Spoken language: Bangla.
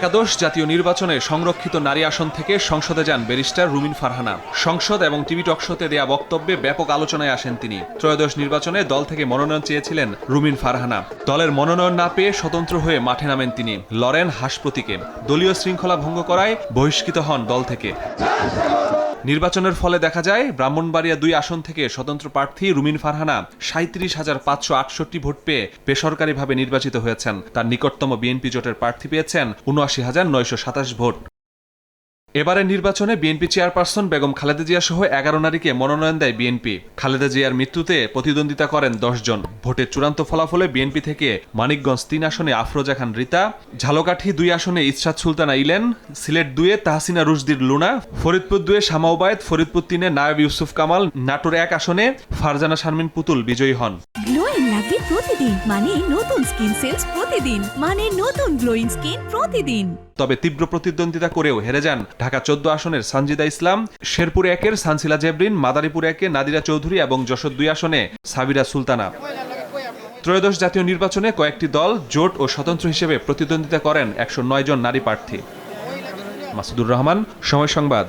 একাদশ জাতীয় নির্বাচনে সংরক্ষিত নারী আসন থেকে সংসদে যান ব্যারিস্টার রুমিন ফারহানা। সংসদ এবং টিভি টকশোতে দেয়া বক্তব্যে ব্যাপক আলোচনায় আসেন তিনি। ত্রয়োদশ নির্বাচনে দল থেকে মনোনয়ন চেয়েছিলেন রুমিন ফারহানা। দলের মনোনয়ন না পেয়ে স্বতন্ত্র হয়ে মাঠে নামেন তিনি, লড়েন হাঁস প্রতীকে। দলীয় শৃঙ্খলা ভঙ্গ করায় বহিষ্কৃত হন দল থেকে। নির্বাচনের ফলে দেখা যায় ব্রাহ্মণবাড়িয়া ২ আসন থেকে স্বতন্ত্র প্রার্থী রুমিন ফারহানা ৩৭,৫৬৮ ভোট পেয়ে বেসরকারিভাবে নির্বাচিত হয়েছেন। তার নিকটতম বিএনপি জোটের প্রার্থী পেয়েছেন ৭৯,৯২৭ ভোট। এবারের নির্বাচনে বিএনপি চেয়ারপারসন বেগম খালেদা জিয়া সহ ১১ নারীকে মনোনয়ন দেয় বিএনপি। খালেদা জিয়ার মৃত্যুতে প্রতিদ্বন্দ্বিতা করেন ১০ জন। ভোটের চূড়ান্ত ফলাফলে বিএনপি থেকে মানিকগঞ্জ ৩ আসনে আফরোজা খান রিতা, ঝালকাঠি ২ আসনে ইসরাত সুলতানা ইলেন, সিলেট ২-এ তাহসিনা রুশদির লুনা, ফরিদপুর ২-এ শামা ওবায়েদ, ফরিদপুর ৩-এ নায়েব ইউসুফ কামাল, নাটোর ১ আসনে ফারজানা শারমিন পুতুল বিজয়ী হন। গ্লোয়িং লাগে প্রতিদিন, মানে নতুন স্কিন সেলস প্রতিদিন, মানে নতুন গ্লোয়িং স্কিন প্রতিদিন। তবে তীব্র প্রতিদ্বন্দ্বিতা করেও হেরে যান ঢাকা ১৪ আসনের সানজিদা ইসলাম, শেরপুর ১-এর সানসিলা জেবরিন, মাদারীপুর ১-এ নাদিরা চৌধুরী এবং যশোর ২ আসনে সাবিরা সুলতানা। ত্রয়োদশ জাতীয় নির্বাচনে কয়েকটি দল জোট ও স্বতন্ত্র হিসেবে প্রতিদ্বন্দ্বিতা করেন ১০৯ জন নারী প্রার্থী। মাসুদুর রহমান, সময় সংবাদ।